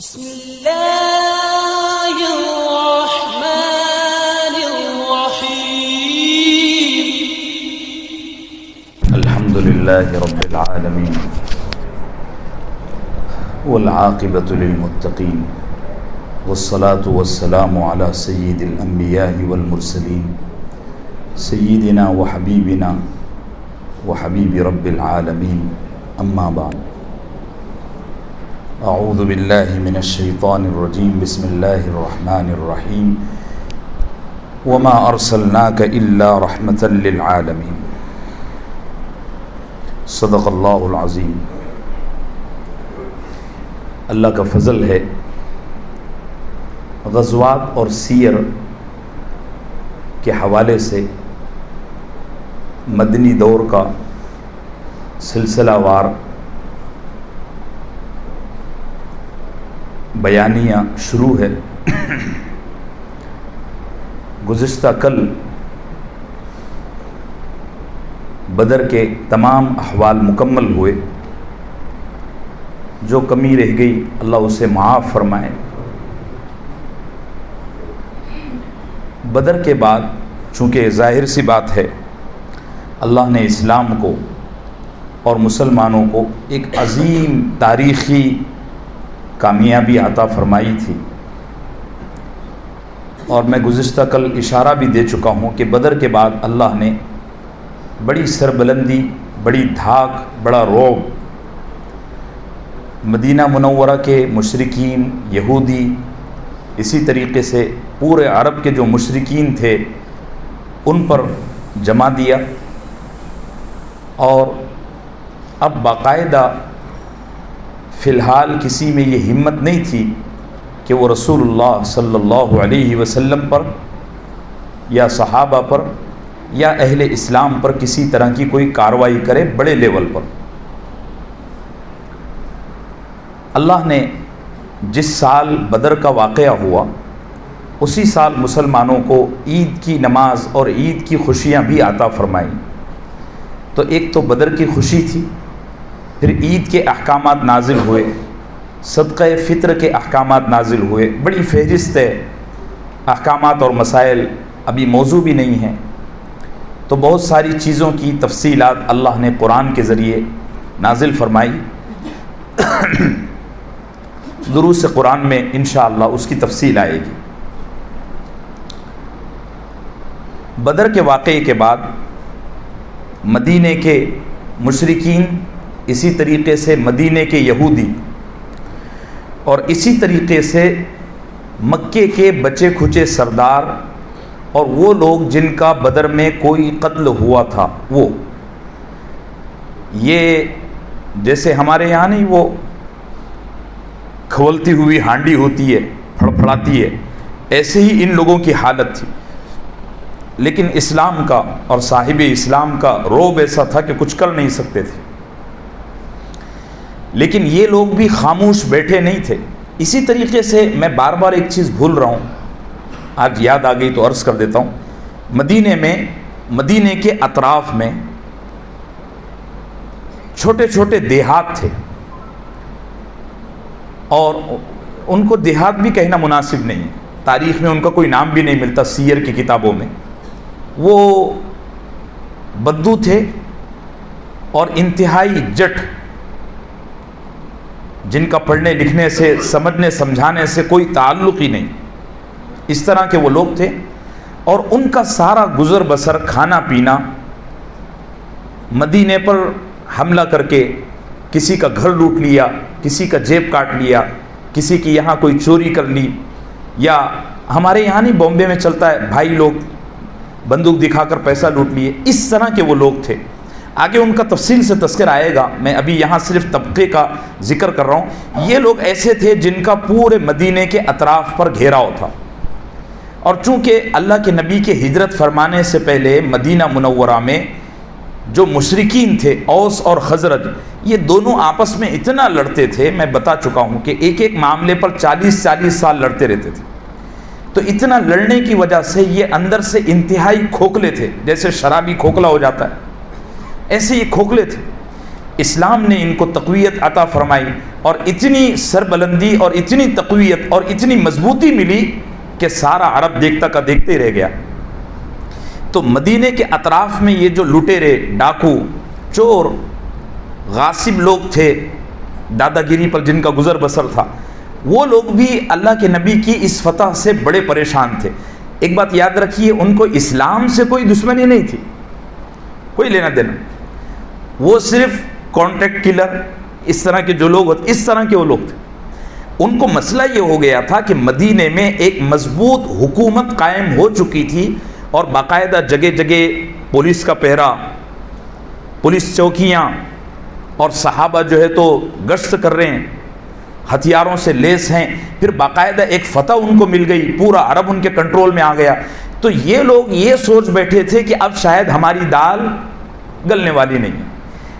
بسم اللہ الرحمن الرحیم الحمد للہ رب العالمین والعاقبۃ للمتقین والصلاة والسلام علی سید الانبیاء والمرسلین سیدنا وحبیبنا وحبیب رب العالمین اما بعد اعوذ باللہ من الشیطان الرجیم بسم اللہ الرحمن الرحیم وما ارسلناک الا رحمۃ للعالمین صدق اللہ العظیم۔ اللہ کا فضل ہے، غزوات اور سیر کے حوالے سے مدنی دور کا سلسلہ وار بیانیہ شروع ہے۔ گزشتہ کل بدر کے تمام احوال مکمل ہوئے، جو کمی رہ گئی اللہ اسے معاف فرمائے۔ بدر کے بعد چونکہ ظاہر سی بات ہے اللہ نے اسلام کو اور مسلمانوں کو ایک عظیم تاریخی کامیابی عطا فرمائی تھی، اور میں گزشتہ کل اشارہ بھی دے چکا ہوں کہ بدر کے بعد اللہ نے بڑی سربلندی، بڑی دھاک، بڑا رعب مدینہ منورہ کے مشرکین، یہودی، اسی طریقے سے پورے عرب کے جو مشرکین تھے ان پر جما دیا، اور اب باقاعدہ فی الحال کسی میں یہ ہمت نہیں تھی کہ وہ رسول اللہ صلی اللہ علیہ وسلم پر یا صحابہ پر یا اہل اسلام پر کسی طرح کی کوئی کارروائی کرے بڑے لیول پر۔ اللہ نے جس سال بدر کا واقعہ ہوا اسی سال مسلمانوں کو عید کی نماز اور عید کی خوشیاں بھی عطا فرمائیں۔ تو ایک تو بدر کی خوشی تھی، پھر عید کے احکامات نازل ہوئے، صدقہ فطر کے احکامات نازل ہوئے، بڑی فہرست ہے احکامات اور مسائل، ابھی موضوع بھی نہیں ہیں، تو بہت ساری چیزوں کی تفصیلات اللہ نے قرآن کے ذریعے نازل فرمائی۔ دروس قرآن میں انشاءاللہ اس کی تفصیل آئے گی۔ بدر کے واقعے کے بعد مدینے کے مشرکین، اسی طریقے سے مدینے کے یہودی، اور اسی طریقے سے مکے کے بچے کھچے سردار اور وہ لوگ جن کا بدر میں کوئی قتل ہوا تھا، وہ یہ جیسے ہمارے یہاں نہیں وہ کھولتی ہوئی ہانڈی ہوتی ہے، پھڑپھڑاتی ہے، ایسے ہی ان لوگوں کی حالت تھی۔ لیکن اسلام کا اور صاحب اسلام کا رعب ایسا تھا کہ کچھ کر نہیں سکتے تھے، لیکن یہ لوگ بھی خاموش بیٹھے نہیں تھے۔ اسی طریقے سے میں بار بار ایک چیز بھول رہا ہوں، آج یاد آ گئی تو عرض کر دیتا ہوں۔ مدینے کے اطراف میں چھوٹے چھوٹے دیہات تھے، اور ان کو دیہات بھی کہنا مناسب نہیں، تاریخ میں ان کا کوئی نام بھی نہیں ملتا، سیر کی کتابوں میں۔ وہ بدو تھے اور انتہائی جٹ، جن کا پڑھنے لکھنے سے، سمجھنے سمجھانے سے کوئی تعلق ہی نہیں، اس طرح کے وہ لوگ تھے۔ اور ان کا سارا گزر بسر، کھانا پینا، مدینے پر حملہ کر کے کسی کا گھر لوٹ لیا، کسی کا جیب کاٹ لیا، کسی کی یہاں کوئی چوری کر لی، یا ہمارے یہاں نہیں بامبے میں چلتا ہے بھائی لوگ بندوق دکھا کر پیسہ لوٹ لیے، اس طرح کے وہ لوگ تھے۔ آگے ان کا تفصیل سے تذکر آئے گا، میں ابھی یہاں صرف طبقے کا ذکر کر رہا ہوں۔ یہ لوگ ایسے تھے جن کا پورے مدینے کے اطراف پر گھیراؤ تھا، اور چونکہ اللہ کے نبی کے ہجرت فرمانے سے پہلے مدینہ منورہ میں جو مشرکین تھے، اوس اور خزرج، یہ دونوں آپس میں اتنا لڑتے تھے، میں بتا چکا ہوں کہ ایک ایک معاملے پر 40 سال لڑتے رہتے تھے۔ تو اتنا لڑنے کی وجہ سے یہ اندر سے انتہائی کھوکھلے تھے، جیسے شرابی کھوکھلا ہو جاتا ہے ایسے یہ کھوکھلے تھے۔ اسلام نے ان کو تقویت عطا فرمائی اور اتنی سربلندی اور اتنی تقویت اور اتنی مضبوطی ملی کہ سارا عرب دیکھتا کا دیکھتے رہ گیا۔ تو مدینے کے اطراف میں یہ جو لٹیرے، ڈاکو، چور، غاصب لوگ تھے، دادا گیری پر جن کا گزر بسر تھا، وہ لوگ بھی اللہ کے نبی کی اس فتح سے بڑے پریشان تھے۔ ایک بات یاد رکھیے، ان کو اسلام سے کوئی دشمنی نہیں تھی، کوئی لینا دینا، وہ صرف کانٹیکٹ کلر، اس طرح کے جو لوگ ہوتے، اس طرح کے وہ لوگ تھے۔ ان کو مسئلہ یہ ہو گیا تھا کہ مدینے میں ایک مضبوط حکومت قائم ہو چکی تھی اور باقاعدہ جگہ جگہ پولیس کا پہرا، پولیس چوکیاں، اور صحابہ جو ہے تو گشت کر رہے ہیں، ہتھیاروں سے لیس ہیں، پھر باقاعدہ ایک فتح ان کو مل گئی، پورا عرب ان کے کنٹرول میں آ گیا۔ تو یہ لوگ یہ سوچ بیٹھے تھے کہ اب شاید ہماری دال گلنے والی نہیں ہے،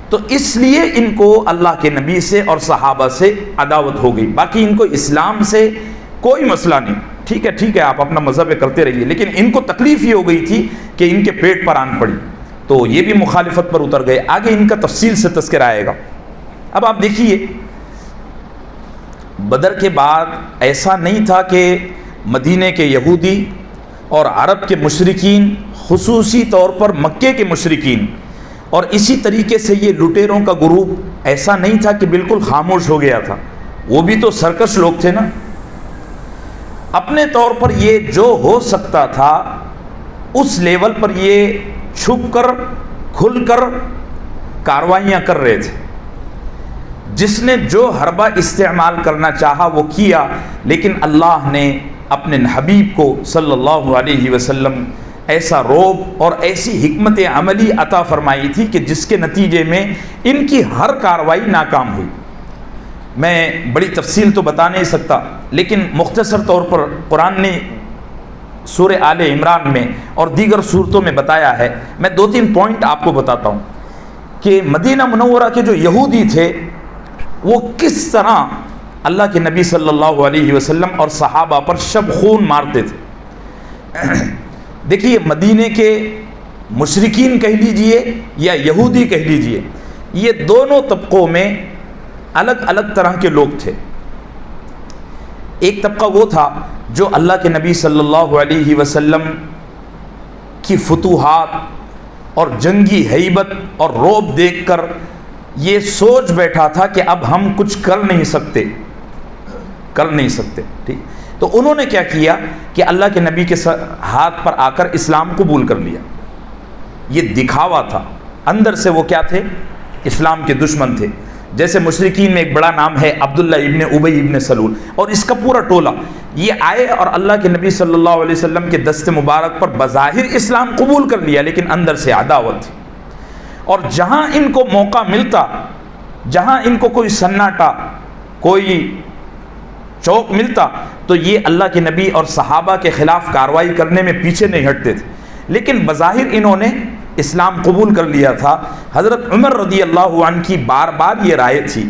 تو اس لیے ان کو اللہ کے نبی سے اور صحابہ سے عداوت ہو گئی۔ باقی ان کو اسلام سے کوئی مسئلہ نہیں، ٹھیک ہے آپ اپنا مذہب کرتے رہیے، لیکن ان کو تکلیف یہ ہو گئی تھی کہ ان کے پیٹ پر آن پڑی، تو یہ بھی مخالفت پر اتر گئے۔ آگے ان کا تفصیل سے تذکرہ آئے گا۔ اب آپ دیکھیے، بدر کے بعد ایسا نہیں تھا کہ مدینے کے یہودی اور عرب کے مشرکین، خصوصی طور پر مکے کے مشرکین، اور اسی طریقے سے یہ لٹیروں کا گروپ، ایسا نہیں تھا کہ بالکل خاموش ہو گیا تھا، وہ بھی تو سرکش لوگ تھے نا۔ اپنے طور پر یہ جو ہو سکتا تھا اس لیول پر یہ چھپ کر، کھل کر کاروائیاں کر رہے تھے۔ جس نے جو حربہ استعمال کرنا چاہا وہ کیا، لیکن اللہ نے اپنے حبیب کو صلی اللہ علیہ وسلم ایسا روب اور ایسی حکمت عملی عطا فرمائی تھی کہ جس کے نتیجے میں ان کی ہر کاروائی ناکام ہوئی۔ میں بڑی تفصیل تو بتا نہیں سکتا، لیکن مختصر طور پر قرآن نے سورہ آل عمران میں اور دیگر صورتوں میں بتایا ہے۔ میں 2-3 پوائنٹ آپ کو بتاتا ہوں کہ مدینہ منورہ کے جو یہودی تھے وہ کس طرح اللہ کے نبی صلی اللہ علیہ وسلم اور صحابہ پر شب خون مارتے تھے۔ دیکھیے، مدینے کے مشرکین کہہ لیجئے یا یہودی کہہ لیجئے، یہ دونوں طبقوں میں الگ الگ طرح کے لوگ تھے۔ ایک طبقہ وہ تھا جو اللہ کے نبی صلی اللہ علیہ وسلم کی فتوحات اور جنگی ہیبت اور رعب دیکھ کر یہ سوچ بیٹھا تھا کہ اب ہم کچھ کر نہیں سکتے، ٹھیک۔ تو انہوں نے کیا کیا کہ اللہ کے نبی کے ہاتھ پر آ کر اسلام قبول کر لیا۔ یہ دکھاوا تھا، اندر سے وہ کیا تھے؟ اسلام کے دشمن تھے۔ جیسے مشرکین میں ایک بڑا نام ہے عبداللہ ابن ابی ابن سلول، اور اس کا پورا ٹولہ یہ آئے اور اللہ کے نبی صلی اللہ علیہ وسلم کے دست مبارک پر بظاہر اسلام قبول کر لیا، لیکن اندر سے عداوت تھی۔ اور جہاں ان کو موقع ملتا، جہاں ان کو کوئی سناٹا، کوئی چوک ملتا، تو یہ اللہ کے نبی اور صحابہ کے خلاف کارروائی کرنے میں پیچھے نہیں ہٹتے تھے۔ لیکن بظاہر انہوں نے اسلام قبول کر لیا تھا۔ حضرت عمر رضی اللہ عنہ کی بار بار یہ رائے تھی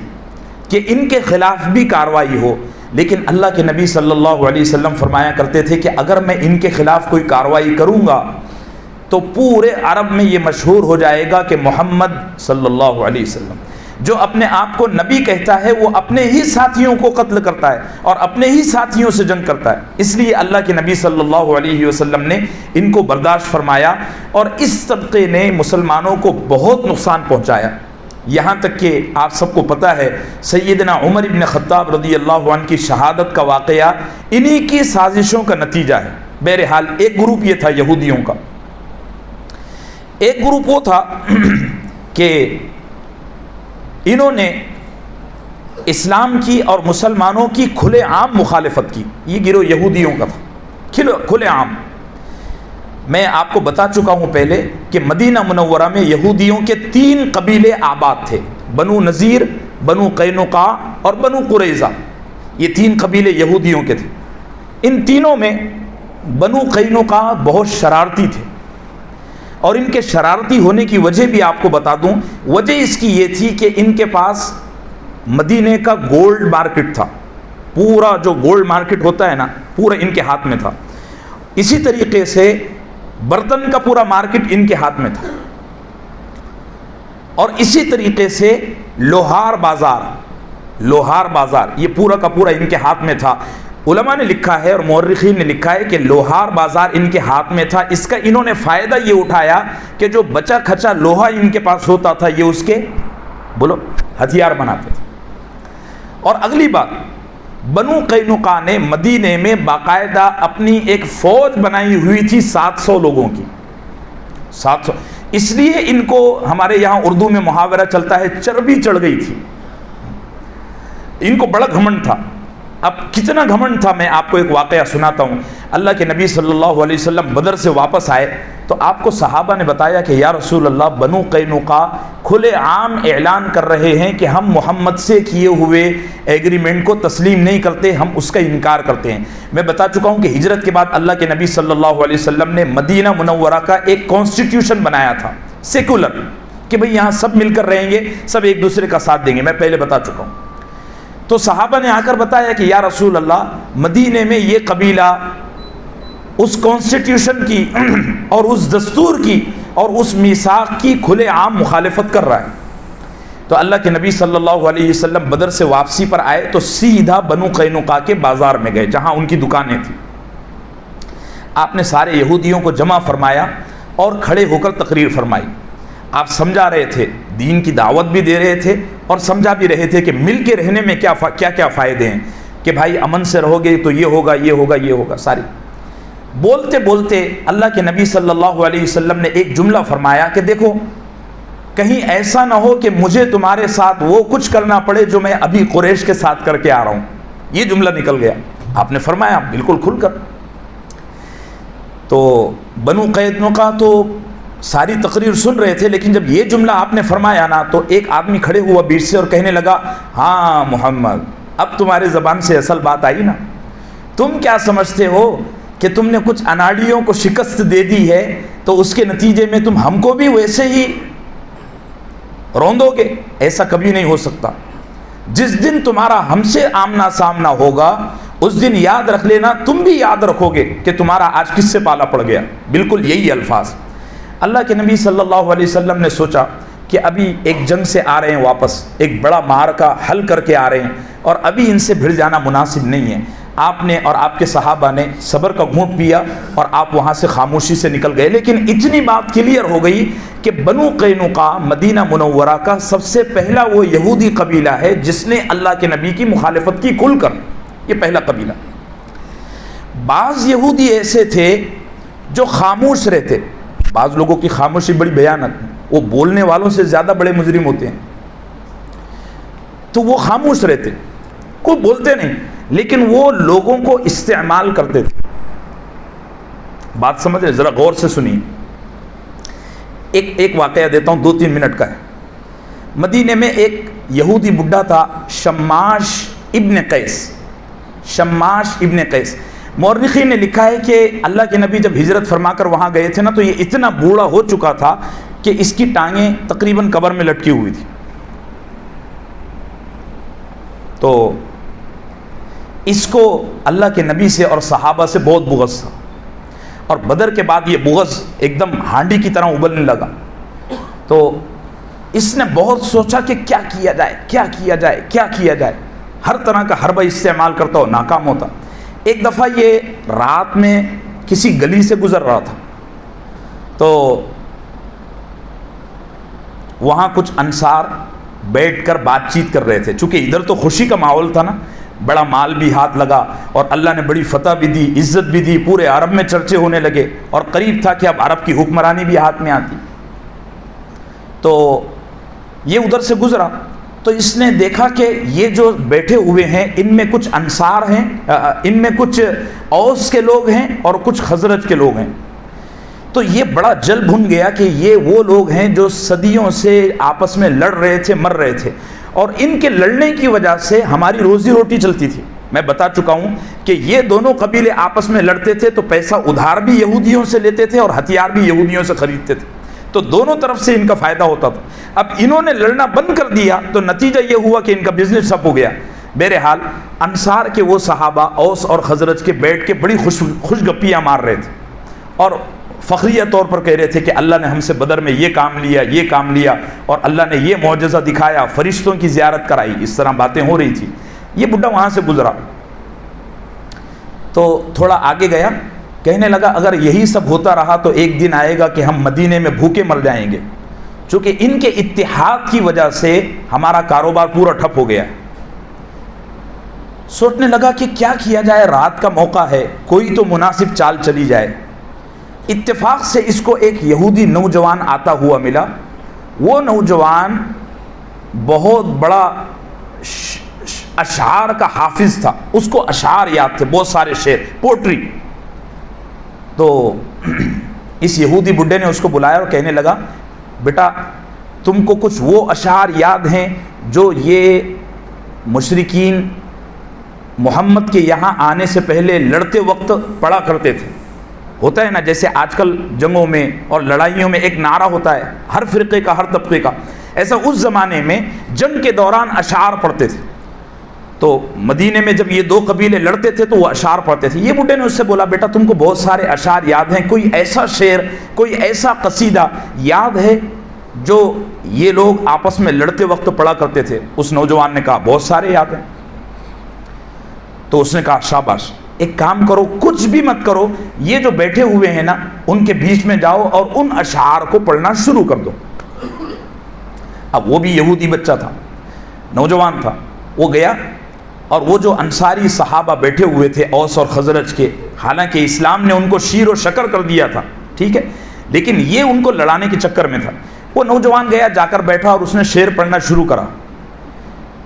کہ ان کے خلاف بھی کارروائی ہو، لیکن اللہ کے نبی صلی اللہ علیہ وسلم فرمایا کرتے تھے کہ اگر میں ان کے خلاف کوئی کارروائی کروں گا تو پورے عرب میں یہ مشہور ہو جائے گا کہ محمد صلی اللہ علیہ وسلم جو اپنے آپ کو نبی کہتا ہے وہ اپنے ہی ساتھیوں کو قتل کرتا ہے اور اپنے ہی ساتھیوں سے جنگ کرتا ہے۔ اس لیے اللہ کے نبی صلی اللہ علیہ وسلم نے ان کو برداشت فرمایا، اور اس طبقے نے مسلمانوں کو بہت نقصان پہنچایا۔ یہاں تک کہ آپ سب کو پتہ ہے سیدنا عمر ابن خطاب رضی اللہ عنہ کی شہادت کا واقعہ انہی کی سازشوں کا نتیجہ ہے۔ بہرحال ایک گروپ یہ تھا یہودیوں کا، ایک گروپ وہ تھا کہ انہوں نے اسلام کی اور مسلمانوں کی کھلے عام مخالفت کی۔ یہ گروہ یہودیوں کا تھا، کھلے عام۔ میں آپ کو بتا چکا ہوں پہلے کہ مدینہ منورہ میں یہودیوں کے 3 قبیلے آباد تھے، بنو نذیر، بنو قینقاع اور بنو قریظہ۔ یہ 3 قبیلے یہودیوں کے تھے۔ ان تینوں میں بنو قینقاع بہت شرارتی تھے، اور ان کے شرارتی ہونے کی وجہ بھی آپ کو بتا دوں۔ وجہ اس کی یہ تھی کہ ان کے پاس مدینے کا گولڈ مارکیٹ تھا، پورا جو گولڈ مارکیٹ ہوتا ہے نا، پورا ان کے ہاتھ میں تھا۔ اسی طریقے سے برتن کا پورا مارکیٹ ان کے ہاتھ میں تھا۔ اور اسی طریقے سے لوہار بازار یہ پورا کا پورا ان کے ہاتھ میں تھا. علماء نے لکھا ہے اور مورخین نے لکھا ہے کہ لوہار بازار ان کے ہاتھ میں تھا. اس کا انہوں نے فائدہ یہ اٹھایا کہ جو بچا کھچا لوہا ان کے پاس ہوتا تھا یہ اس کے ہتھیار بناتے تھے. اور اگلی بات، بنو قینقاع نے مدینے میں باقاعدہ اپنی ایک فوج بنائی ہوئی تھی 700 لوگوں کی. 700. اس لیے ان کو ہمارے یہاں اردو میں محاورہ چلتا ہے چربی چڑھ گئی تھی. ان کو بڑا گھمنڈ تھا. اب کتنا گھمنڈ تھا میں آپ کو ایک واقعہ سناتا ہوں. اللہ کے نبی صلی اللہ علیہ وسلم بدر سے واپس آئے تو آپ کو صحابہ نے بتایا کہ یا رسول اللہ، بنو قینقاع کھلے عام اعلان کر رہے ہیں کہ ہم محمد سے کیے ہوئے ایگریمنٹ کو تسلیم نہیں کرتے، ہم اس کا انکار کرتے ہیں. میں بتا چکا ہوں کہ ہجرت کے بعد اللہ کے نبی صلی اللہ علیہ وسلم نے مدینہ منورہ کا ایک کانسٹیٹیوشن بنایا تھا سیکولر، کہ بھئی یہاں سب مل کر رہیں گے، سب ایک دوسرے کا ساتھ دیں گے. میں پہلے بتا چکا ہوں. تو صحابہ نے آ کر بتایا کہ یا رسول اللہ، مدینے میں یہ قبیلہ اس کانسٹیٹیوشن کی اور اس دستور کی اور اس میثاق کی کھلے عام مخالفت کر رہا ہے. تو اللہ کے نبی صلی اللہ علیہ وسلم بدر سے واپسی پر آئے تو سیدھا بنو قینقاع کے بازار میں گئے جہاں ان کی دکانیں تھیں. آپ نے سارے یہودیوں کو جمع فرمایا اور کھڑے ہو کر تقریر فرمائی. آپ سمجھا رہے تھے، دین کی دعوت بھی دے رہے تھے اور سمجھا بھی رہے تھے کہ مل کے رہنے میں کیا کیا فائدے ہیں، کہ بھائی امن سے رہو گے تو یہ ہوگا یہ ہوگا یہ ہوگا. ساری بولتے بولتے اللہ کے نبی صلی اللہ علیہ وسلم نے ایک جملہ فرمایا کہ دیکھو کہیں ایسا نہ ہو کہ مجھے تمہارے ساتھ وہ کچھ کرنا پڑے جو میں ابھی قریش کے ساتھ کر کے آ رہا ہوں. یہ جملہ نکل گیا. آپ نے فرمایا بالکل کھل کر. تو بنو قینقاع تو ساری تقریر سن رہے تھے، لیکن جب یہ جملہ آپ نے فرمایا نا تو ایک آدمی کھڑے ہوا بیچ سے اور کہنے لگا، ہاں محمد، اب تمہارے زبان سے اصل بات آئی نا. تم کیا سمجھتے ہو کہ تم نے کچھ اناڑیوں کو شکست دے دی ہے تو اس کے نتیجے میں تم ہم کو بھی ویسے ہی روندو گے؟ ایسا کبھی نہیں ہو سکتا. جس دن تمہارا ہم سے آمنا سامنا ہوگا اس دن یاد رکھ لینا، تم بھی یاد رکھو گے کہ تمہارا آج کس سے پالا پڑ گیا. بالکل یہی الفاظ. اللہ کے نبی صلی اللہ علیہ وسلم نے سوچا کہ ابھی ایک جنگ سے آ رہے ہیں واپس، ایک بڑا معرکہ حل کر کے آ رہے ہیں اور ابھی ان سے بھڑ جانا مناسب نہیں ہے. آپ نے اور آپ کے صحابہ نے صبر کا گھونٹ پیا اور آپ وہاں سے خاموشی سے نکل گئے. لیکن اتنی بات کلیئر ہو گئی کہ بنو قینقاع مدینہ منورہ کا سب سے پہلا وہ یہودی قبیلہ ہے جس نے اللہ کے نبی کی مخالفت کی کھل کر. یہ پہلا قبیلہ. بعض یہودی ایسے تھے جو خاموش رہتے. بعض لوگوں کی خاموشی بڑی بھیانک، وہ بولنے والوں سے زیادہ بڑے مجرم ہوتے ہیں. تو وہ خاموش رہتے، کوئی بولتے نہیں، لیکن وہ لوگوں کو استعمال کرتے تھے. بات سمجھے، ذرا غور سے سنیے. ایک واقعہ دیتا ہوں، 2-3 منٹ کا ہے. مدینے میں ایک یہودی بڈھا تھا، شماش ابن قیس. مورخین نے لکھا ہے کہ اللہ کے نبی جب ہجرت فرما کر وہاں گئے تھے نا تو یہ اتنا بوڑھا ہو چکا تھا کہ اس کی ٹانگیں تقریباً قبر میں لٹکی ہوئی تھی. تو اس کو اللہ کے نبی سے اور صحابہ سے بہت بغض تھا، اور بدر کے بعد یہ بغض ایک دم ہانڈی کی طرح ابلنے لگا. تو اس نے بہت سوچا کہ کیا کیا جائے. ہر طرح کا حربہ استعمال کرتا ہو، ناکام ہوتا. ایک دفعہ یہ رات میں کسی گلی سے گزر رہا تھا تو وہاں کچھ انصار بیٹھ کر بات چیت کر رہے تھے. چونکہ ادھر تو خوشی کا ماحول تھا نا، بڑا مال بھی ہاتھ لگا اور اللہ نے بڑی فتح بھی دی، عزت بھی دی، پورے عرب میں چرچے ہونے لگے اور قریب تھا کہ اب عرب کی حکمرانی بھی ہاتھ میں آتی. تو یہ ادھر سے گزرا تو اس نے دیکھا کہ یہ جو بیٹھے ہوئے ہیں ان میں کچھ انصار ہیں، ان میں کچھ اوس کے لوگ ہیں اور کچھ خزرج کے لوگ ہیں. تو یہ بڑا جل بھن گیا کہ یہ وہ لوگ ہیں جو صدیوں سے آپس میں لڑ رہے تھے، مر رہے تھے، اور ان کے لڑنے کی وجہ سے ہماری روزی روٹی چلتی تھی. میں بتا چکا ہوں کہ یہ دونوں قبیلے آپس میں لڑتے تھے تو پیسہ ادھار بھی یہودیوں سے لیتے تھے اور ہتھیار بھی یہودیوں سے خریدتے تھے. تو دونوں طرف سے ان کا فائدہ ہوتا تھا. اب انہوں نے لڑنا بند کر دیا تو نتیجہ یہ ہوا کہ ان کا بزنس ٹھپ ہو گیا. بہرحال انصار کے وہ صحابہ اوس اور خزرج کے بیٹھ کے بڑی خوش گپیاں مار رہے تھے اور فخریہ طور پر کہہ رہے تھے کہ اللہ نے ہم سے بدر میں یہ کام لیا، یہ کام لیا، اور اللہ نے یہ معجزہ دکھایا، فرشتوں کی زیارت کرائی، اس طرح باتیں ہو رہی تھی. یہ بڈھا وہاں سے گزرا تو تھوڑا آگے گیا، کہنے لگا اگر یہی سب ہوتا رہا تو ایک دن آئے گا کہ ہم مدینے میں بھوکے مر جائیں گے، چونکہ ان کے اتحاد کی وجہ سے ہمارا کاروبار پورا ٹھپ ہو گیا. سوچنے لگا کہ کیا کیا جائے، رات کا موقع ہے، کوئی تو مناسب چال چلی جائے. اتفاق سے اس کو ایک یہودی نوجوان آتا ہوا ملا. وہ نوجوان بہت بڑا اشعار کا حافظ تھا، اس کو اشعار یاد تھے، بہت سارے شعر، پوٹری. تو اس یہودی بڈھے نے اس کو بلایا اور کہنے لگا بیٹا تم کو کچھ وہ اشعار یاد ہیں جو یہ مشرکین محمد کے یہاں آنے سے پہلے لڑتے وقت پڑھا کرتے تھے؟ ہوتا ہے نا جیسے آج کل جنگوں میں اور لڑائیوں میں ایک نعرہ ہوتا ہے ہر فرقے کا، ہر طبقے کا، ایسا اس زمانے میں جنگ کے دوران اشعار پڑھتے تھے. تو مدینے میں جب یہ دو قبیلے لڑتے تھے تو وہ اشعار پڑھتے تھے. یہ بڈھے نے اس سے بولا بیٹا تم کو بہت سارے اشعار یاد ہیں، کوئی ایسا شعر، کوئی ایسا قصیدہ یاد ہے جو یہ لوگ آپس میں لڑتے وقت پڑھا کرتے تھے؟ اس نوجوان نے کہا بہت سارے یاد ہیں. تو اس نے کہا شاباش، ایک کام کرو، کچھ بھی مت کرو، یہ جو بیٹھے ہوئے ہیں نا ان کے بیچ میں جاؤ اور ان اشعار کو پڑھنا شروع کر دو. اب وہ بھی یہودی بچہ تھا، نوجوان تھا. وہ گیا اور وہ جو انصاری صحابہ بیٹھے ہوئے تھے اوس اور خزرج کے، حالانکہ اسلام نے ان کو شیر و شکر کر دیا تھا، ٹھیک ہے، لیکن یہ ان کو لڑانے کے چکر میں تھا. وہ نوجوان گیا، جا کر بیٹھا اور اس نے شعر پڑھنا شروع کرا.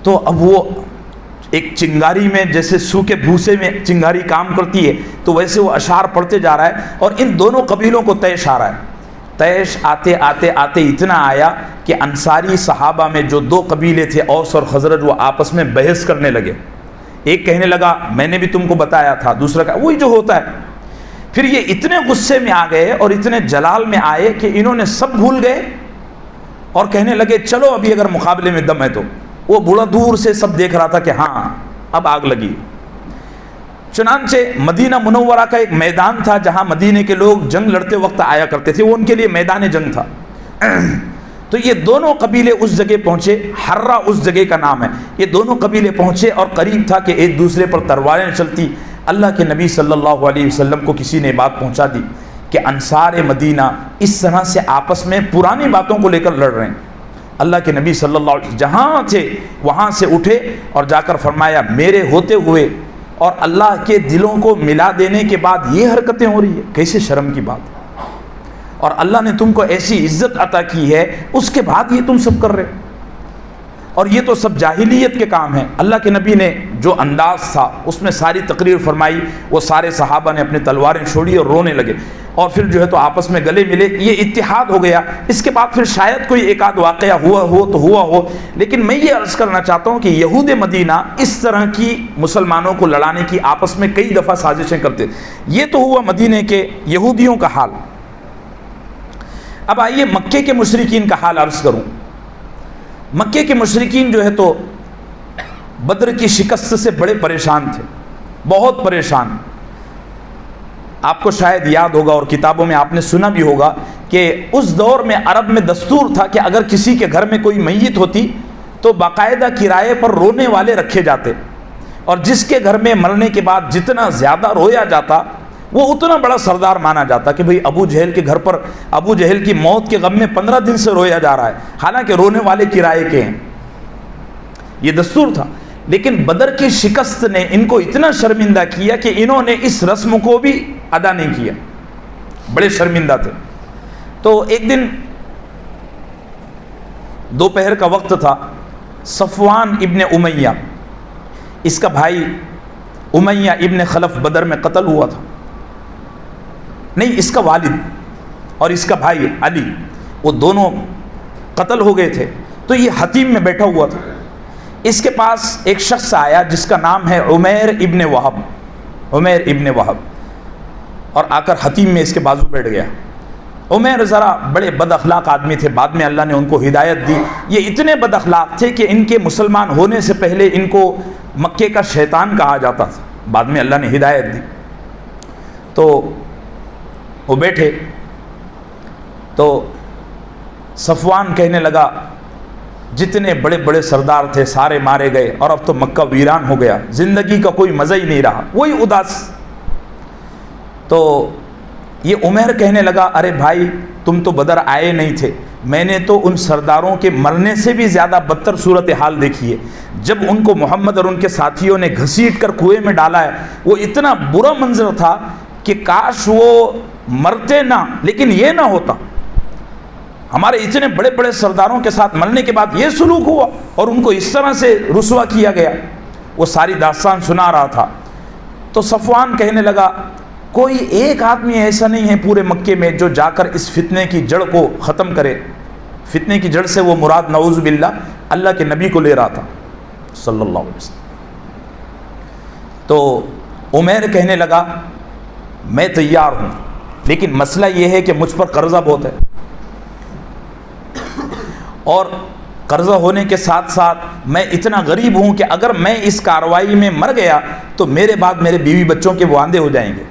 تو اب وہ ایک چنگاری میں جیسے سو کے بھوسے میں چنگاری کام کرتی ہے تو ویسے وہ اشعار پڑھتے جا رہا ہے اور ان دونوں قبیلوں کو طیش آ رہا ہے. طیش آتے آتے آتے اتنا آیا کہ انصاری صحابہ میں جو دو قبیلے تھے اوس اور خزرج وہ آپس میں بحث کرنے لگے. ایک کہنے لگا میں نے بھی تم کو بتایا تھا، دوسرا کہا وہی جو ہوتا ہے. پھر یہ اتنے غصے میں آ گئے اور اتنے جلال میں آئے کہ انہوں نے سب بھول گئے اور کہنے لگے چلو ابھی اگر مقابلے میں دم ہے تو. وہ بڑا دور سے سب دیکھ رہا تھا کہ ہاں اب آگ لگی. چنانچہ مدینہ منورہ کا ایک میدان تھا جہاں مدینے کے لوگ جنگ لڑتے وقت آیا کرتے تھے، وہ ان کے لیے میدان جنگ تھا. تو یہ دونوں قبیلے اس جگہ پہنچے، حرہ اس جگہ کا نام ہے. یہ دونوں قبیلے پہنچے اور قریب تھا کہ ایک دوسرے پر تلواریں چلتی. اللہ کے نبی صلی اللہ علیہ وسلم کو کسی نے بات پہنچا دی کہ انصار مدینہ اس طرح سے آپس میں پرانی باتوں کو لے کر لڑ رہے ہیں. اللہ کے نبی صلی اللہ علیہ وسلم جہاں تھے وہاں سے اٹھے اور جا کر فرمایا میرے ہوتے ہوئے اور اللہ کے دلوں کو ملا دینے کے بعد یہ حرکتیں ہو رہی ہے، کیسے شرم کی بات ہے، اور اللہ نے تم کو ایسی عزت عطا کی ہے اس کے بعد یہ تم سب کر رہے، اور یہ تو سب جاہلیت کے کام ہیں. اللہ کے نبی نے جو انداز تھا اس میں ساری تقریر فرمائی. وہ سارے صحابہ نے اپنی تلواریں چھوڑی اور رونے لگے اور پھر جو ہے تو آپس میں گلے ملے. یہ اتحاد ہو گیا. اس کے بعد پھر شاید کوئی ایک آدھ واقعہ ہوا ہو، لیکن میں یہ عرض کرنا چاہتا ہوں کہ یہود مدینہ اس طرح کی مسلمانوں کو لڑانے کی آپس میں کئی دفعہ سازشیں کرتے. یہ تو ہوا مدینے کے یہودیوں کا حال. اب آئیے مکے کے مشرکین کا حال عرض کروں. مکے کے مشرکین جو ہے تو بدر کی شکست سے بڑے پریشان تھے، بہت پریشان. آپ کو شاید یاد ہوگا اور کتابوں میں آپ نے سنا بھی ہوگا کہ اس دور میں عرب میں دستور تھا کہ اگر کسی کے گھر میں کوئی میت ہوتی تو باقاعدہ کرائے پر رونے والے رکھے جاتے، اور جس کے گھر میں مرنے کے بعد جتنا زیادہ رویا جاتا وہ اتنا بڑا سردار مانا جاتا کہ بھئی ابو جہل کے گھر پر ابو جہل کی موت کے غم میں 15 دن سے رویا جا رہا ہے، حالانکہ رونے والے کرائے کے ہیں. یہ دستور تھا. لیکن بدر کی شکست نے ان کو اتنا شرمندہ کیا کہ انہوں نے اس رسم کو بھی ادا نہیں کیا، بڑے شرمندہ تھے. تو ایک دن دوپہر کا وقت تھا. صفوان ابن امیہ، اس کا بھائی امیہ ابن خلف بدر میں قتل ہوا تھا. نہیں، اس کا والد اور اس کا بھائی علی، وہ دونوں قتل ہو گئے تھے. تو یہ حتیم میں بیٹھا ہوا تھا. اس کے پاس ایک شخص آیا جس کا نام ہے عمیر ابن وہب. عمیر ابن وہب، اور آ کر حتیم میں اس کے بازو بیٹھ گیا. عمیر ذرا بڑے بد اخلاق آدمی تھے، بعد میں اللہ نے ان کو ہدایت دی. یہ اتنے بد اخلاق تھے کہ ان کے مسلمان ہونے سے پہلے ان کو مکے کا شیطان کہا جاتا تھا، بعد میں اللہ نے ہدایت دی. تو وہ بیٹھے تو صفوان کہنے لگا جتنے بڑے بڑے سردار تھے سارے مارے گئے اور اب تو مکہ ویران ہو گیا، زندگی کا کوئی مزہ ہی نہیں رہا، وہی اداس۔ تو یہ عمیر کہنے لگا ارے بھائی تم تو بدر آئے نہیں تھے، میں نے تو ان سرداروں کے مرنے سے بھی زیادہ بدتر صورتحال دیکھی ہے۔ جب ان کو محمد اور ان کے ساتھیوں نے گھسیٹ کر کنویں میں ڈالا ہے، وہ اتنا برا منظر تھا کہ کاش وہ مرتے نہ، لیکن یہ نہ ہوتا، ہمارے اتنے بڑے بڑے سرداروں کے ساتھ مرنے کے بعد یہ سلوک ہوا اور ان کو اس طرح سے رسوا کیا گیا۔ وہ ساری داستان سنا رہا تھا۔ تو صفوان کہنے لگا کوئی ایک آدمی ایسا نہیں ہے پورے مکے میں جو جا کر اس فتنے کی جڑ کو ختم کرے۔ فتنے کی جڑ سے وہ مراد نعوذ باللہ اللہ کے نبی کو لے رہا تھا صلی اللہ علیہ وسلم۔ تو عمیر کہنے لگا میں تیار ہوں، لیکن مسئلہ یہ ہے کہ مجھ پر قرضہ بہت ہے، اور قرضہ ہونے کے ساتھ ساتھ میں اتنا غریب ہوں کہ اگر میں اس کارروائی میں مر گیا تو میرے بعد میرے بیوی بچوں کے وہ آندھے ہو جائیں گے۔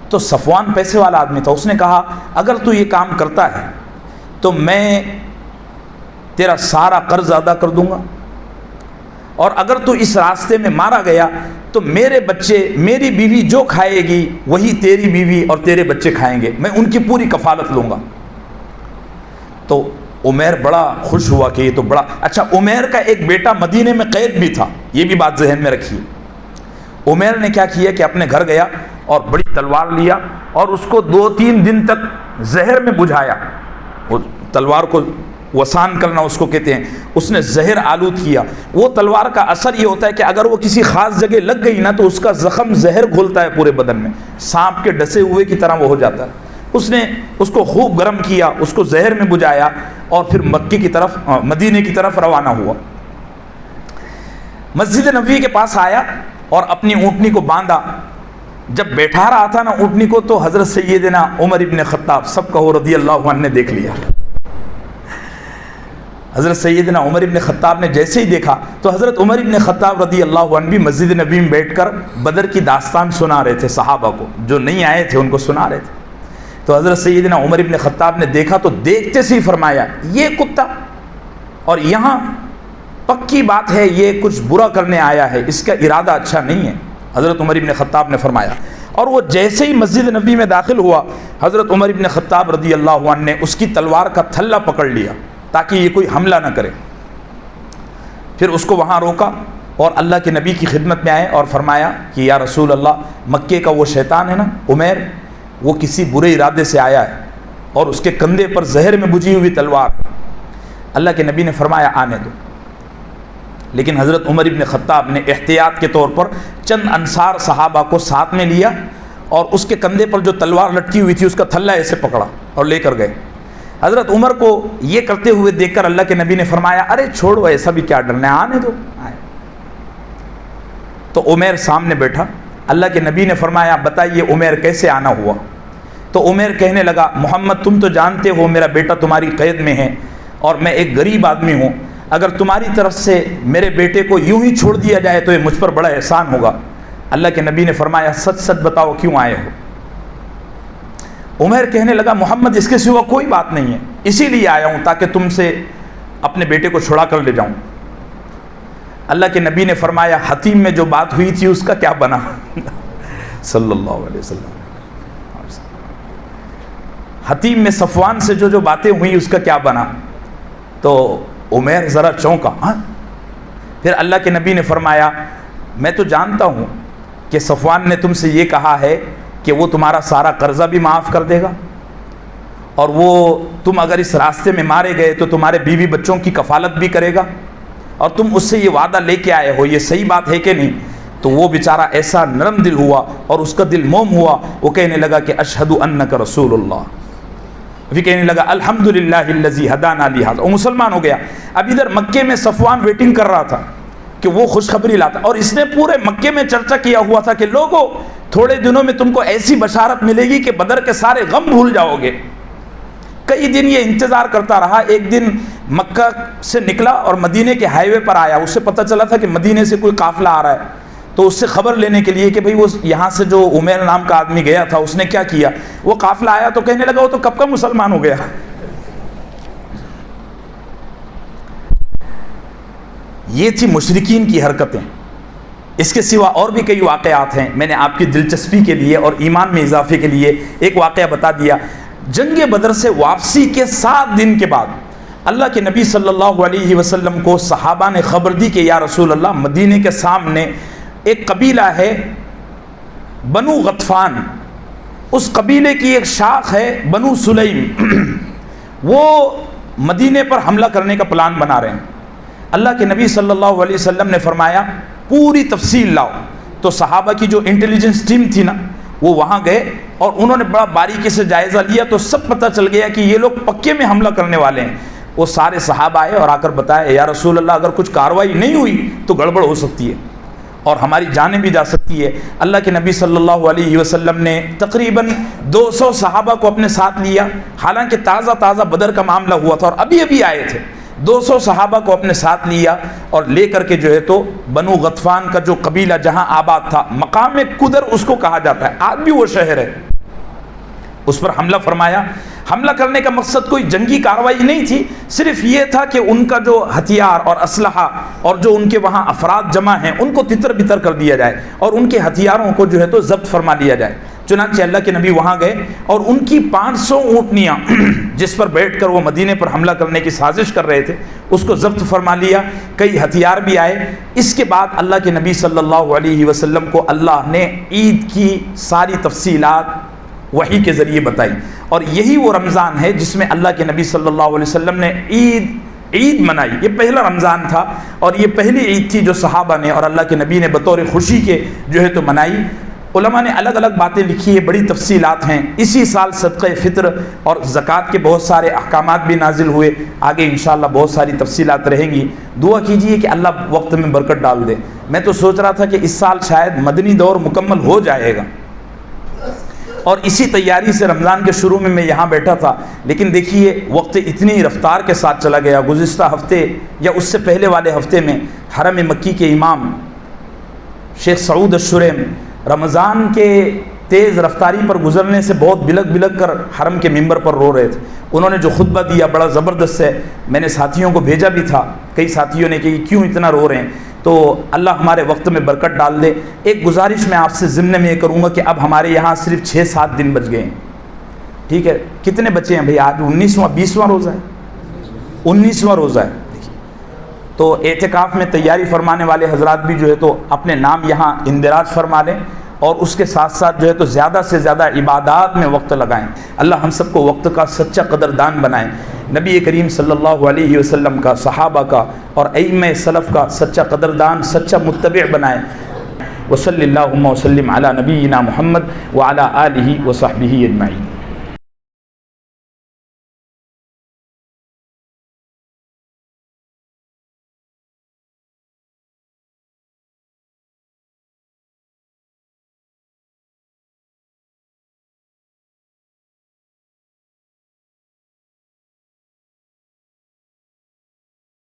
تو صفوان پیسے والا آدمی تھا، اس نے کہا اگر تو یہ کام کرتا ہے تو میں تیرا سارا قرض ادا کر دوں گا، اور اگر تو اس راستے میں مارا گیا تو میرے بچے، میری بیوی جو کھائے گی وہی تیری بیوی اور تیرے بچے کھائیں گے، میں ان کی پوری کفالت لوں گا۔ تو عمیر بڑا خوش ہوا کہ یہ تو بڑا اچھا۔ عمیر کا ایک بیٹا مدینے میں قید بھی تھا، یہ بھی بات ذہن میں رکھیے۔ عمیر نے کیا کیا کہ اپنے گھر گیا اور بڑی تلوار لیا اور اس کو 2-3 دن تک زہر میں بجھایا۔ وہ تلوار کو وسان کرنا اس کو کہتے ہیں، اس نے زہر آلود کیا۔ وہ تلوار کا اثر یہ ہوتا ہے کہ اگر وہ کسی خاص جگہ لگ گئی نا تو اس کا زخم زہر گھولتا ہے پورے بدن میں، سانپ کے ڈسے ہوئے کی طرح وہ ہو جاتا ہے۔ اس نے اس کو خوب گرم کیا، اس کو زہر میں بجھایا اور پھر مکے کی طرف، مدینے کی طرف روانہ ہوا۔ مسجد نبوی کے پاس آیا اور اپنی اونٹنی کو باندھا۔ جب بیٹھا رہا تھا نا اونٹنی کو تو حضرت سیدنا عمر ابن خطاب سب کہو رضی اللہ عنہ نے دیکھ لیا۔ حضرت سیدنا عمر ابن خطاب نے جیسے ہی دیکھا تو حضرت عمر ابن خطاب رضی اللہ عنہ بھی مسجد نبوی میں بیٹھ کر بدر کی داستان سنا رہے تھے، صحابہ کو جو نہیں آئے تھے ان کو سنا رہے تھے۔ تو حضرت سیدنا عمر ابن خطاب نے دیکھا تو دیکھتے سے ہی فرمایا یہ کتا، اور یہاں پکی بات ہے یہ کچھ برا کرنے آیا ہے، اس کا ارادہ اچھا نہیں ہے، حضرت عمر ابن خطاب نے فرمایا۔ اور وہ جیسے ہی مسجد نبی میں داخل ہوا، حضرت عمر ابن خطاب رضی اللہ عنہ نے اس کی تلوار کا تھلا پکڑ لیا تاکہ یہ کوئی حملہ نہ کرے۔ پھر اس کو وہاں روکا اور اللہ کے نبی کی خدمت میں آئے اور فرمایا کہ یا رسول اللہ، مکے کا وہ شیطان ہے نا عمیر، وہ کسی برے ارادے سے آیا ہے اور اس کے کندھے پر زہر میں بجھی ہوئی تلوار۔ اللہ کے نبی نے فرمایا آنے دو، لیکن حضرت عمر ابن خطاب نے احتیاط کے طور پر چند انصار صحابہ کو ساتھ میں لیا اور اس کے کندھے پر جو تلوار لٹکی ہوئی تھی اس کا تھلا ایسے پکڑا اور لے کر گئے۔ حضرت عمر کو یہ کرتے ہوئے دیکھ کر اللہ کے نبی نے فرمایا ارے چھوڑو، ایسا بھی کیا ڈرنا ہے، آنے دو آئے۔ تو عمیر سامنے بیٹھا، اللہ کے نبی نے فرمایا بتائیے عمیر کیسے آنا ہوا؟ تو عمیر کہنے لگا محمد تم تو جانتے ہو میرا بیٹا تمہاری قید میں ہے اور میں ایک غریب آدمی ہوں، اگر تمہاری طرف سے میرے بیٹے کو یوں ہی چھوڑ دیا جائے تو یہ مجھ پر بڑا احسان ہوگا۔ اللہ کے نبی نے فرمایا سچ سچ بتاؤ کیوں آئے ہو؟ عمیر کہنے لگا محمد اس کے سوا کوئی بات نہیں ہے، اسی لیے آیا ہوں تاکہ تم سے اپنے بیٹے کو چھڑا کر لے جاؤں۔ اللہ کے نبی نے فرمایا حتیم میں جو بات ہوئی تھی اس کا کیا بنا؟ صلی اللہ علیہ وسلم۔ حتیم میں صفوان سے جو باتیں ہوئیں اس کا کیا بنا؟ تو عمیر ذرا چونکا۔ پھر اللہ کے نبی نے فرمایا میں تو جانتا ہوں کہ صفوان نے تم سے یہ کہا ہے کہ وہ تمہارا سارا قرضہ بھی معاف کر دے گا، اور وہ تم اگر اس راستے میں مارے گئے تو تمہارے بیوی بچوں کی کفالت بھی کرے گا، اور تم اس سے یہ وعدہ لے کے آئے ہو، یہ صحیح بات ہے کہ نہیں؟ تو وہ بیچارہ ایسا نرم دل ہوا اور اس کا دل موم ہوا، وہ کہنے لگا کہ اشہد انک رسول اللہ، ابھی کہنے لگا الحمدللہ الذی ہدانا لہذا، وہ مسلمان ہو گیا۔ اب ادھر مکے میں صفوان ویٹنگ کر رہا تھا کہ وہ خوشخبری لاتا، اور اس نے پورے مکے میں چرچا کیا ہوا تھا کہ لوگوں تھوڑے دنوں میں تم کو ایسی بشارت ملے گی کہ بدر کے سارے غم بھول جاؤ گے۔ کئی دن یہ انتظار کرتا رہا، ایک دن مکہ سے نکلا اور مدینے کے ہائی وے پر آیا، اسے پتہ چلا تھا کہ مدینے سے کوئی قافلہ آ رہا ہے، تو اس سے خبر لینے کے لیے کہ بھئی وہ یہاں سے جو عمیر نام کا آدمی گیا تھا اس نے کیا کیا، وہ قافلہ آیا تو کہنے لگا وہ تو کب کا مسلمان ہو گیا۔ یہ تھی مشرکین کی حرکتیں۔ اس کے سوا اور بھی کئی واقعات ہیں، میں نے آپ کی دلچسپی کے لیے اور ایمان میں اضافے کے لیے ایک واقعہ بتا دیا۔ جنگ بدر سے واپسی کے 7 دن کے بعد اللہ کے نبی صلی اللہ علیہ وسلم کو صحابہ نے خبر دی کہ یا رسول اللہ، مدینے کے سامنے ایک قبیلہ ہے بنو غطفان، اس قبیلے کی ایک شاخ ہے بنو سلیم، وہ مدینے پر حملہ کرنے کا پلان بنا رہے ہیں۔ اللہ کے نبی صلی اللہ علیہ وسلم نے فرمایا پوری تفصیل لاؤ۔ تو صحابہ کی جو انٹیلیجنس ٹیم تھی نا، وہ وہاں گئے اور انہوں نے بڑا باریکی سے جائزہ لیا، تو سب پتہ چل گیا کہ یہ لوگ پکے میں حملہ کرنے والے ہیں۔ وہ سارے صحابہ آئے اور آ کر بتایا یا رسول اللہ، اگر کچھ کارروائی نہیں ہوئی تو گڑبڑ ہو سکتی ہے اور ہماری جانیں بھی جا سکتی ہے۔ اللہ کے نبی صلی اللہ علیہ وسلم نے تقریباً 200 صحابہ کو اپنے ساتھ لیا، حالانکہ تازہ بدر کا معاملہ ہوا تھا اور ابھی آئے تھے۔ 200 صحابہ کو اپنے ساتھ لیا اور لے کر کے جو ہے تو بنو غطفان کا جو قبیلہ جہاں آباد تھا، مقام قدر اس کو کہا جاتا ہے، آج بھی وہ شہر ہے، اس پر حملہ فرمایا۔ حملہ کرنے کا مقصد کوئی جنگی کارروائی نہیں تھی، صرف یہ تھا کہ ان کا جو ہتھیار اور اسلحہ اور جو ان کے وہاں افراد جمع ہیں ان کو تتر بتر کر دیا جائے اور ان کے ہتھیاروں کو جو ہے تو ضبط فرما لیا جائے۔ چنانچہ اللہ کے نبی وہاں گئے اور ان کی 500 اونٹنیاں جس پر بیٹھ کر وہ مدینے پر حملہ کرنے کی سازش کر رہے تھے اس کو ضبط فرما لیا، کئی ہتھیار بھی آئے۔ اس کے بعد اللہ کے نبی صلی اللہ علیہ وسلم کو اللہ نے عید کی ساری تفصیلات وحی کے ذریعے بتائی، اور یہی وہ رمضان ہے جس میں اللہ کے نبی صلی اللہ علیہ وسلم نے عید منائی۔ یہ پہلا رمضان تھا اور یہ پہلی عید تھی جو صحابہ نے اور اللہ کے نبی نے بطور خوشی کے جو ہے تو منائی۔ علماء نے الگ الگ باتیں لکھی ہیں، بڑی تفصیلات ہیں۔ اسی سال صدقہ فطر اور زکوٰۃ کے بہت سارے احکامات بھی نازل ہوئے، آگے انشاءاللہ بہت ساری تفصیلات رہیں گی۔ دعا کیجئے کہ اللہ وقت میں برکت ڈال دے۔ میں تو سوچ رہا تھا کہ اس سال شاید مدنی دور مکمل ہو جائے گا، اور اسی تیاری سے رمضان کے شروع میں یہاں بیٹھا تھا، لیکن دیکھیے وقت اتنی رفتار کے ساتھ چلا گیا۔ گزشتہ ہفتے یا اس سے پہلے والے ہفتے میں حرم مکی کے امام شیخ سعود الشریم رمضان کے تیز رفتاری پر گزرنے سے بہت بلک کر حرم کے ممبر پر رو رہے تھے۔ انہوں نے جو خطبہ دیا بڑا زبردست ہے، میں نے ساتھیوں کو بھیجا بھی تھا، کئی ساتھیوں نے کہ کیوں اتنا رو رہے ہیں، تو اللہ ہمارے وقت میں برکت ڈال دے۔ ایک گزارش میں آپ سے ضمن میں یہ کروں گا کہ اب ہمارے یہاں صرف 6-7 دن بچ گئے ہیں، ٹھیک ہے؟ کتنے بچے ہیں بھئی؟ آج 19واں روزہ ہے، 19واں روزہ ہے۔ تو اعتکاف میں تیاری فرمانے والے حضرات بھی جو ہے تو اپنے نام یہاں اندراج فرما لیں، اور اس کے ساتھ ساتھ جو ہے تو زیادہ سے زیادہ عبادات میں وقت لگائیں۔ اللہ ہم سب کو وقت کا سچا قدردان بنائیں، نبی کریم صلی اللہ علیہ وسلم کا، صحابہ کا اور ائمہ سلف کا سچا قدردان، سچا متبع بنائیں۔ وصلی اللہم وسلم علی نبینا محمد وعلی آلہ وصحبہ اجمعین۔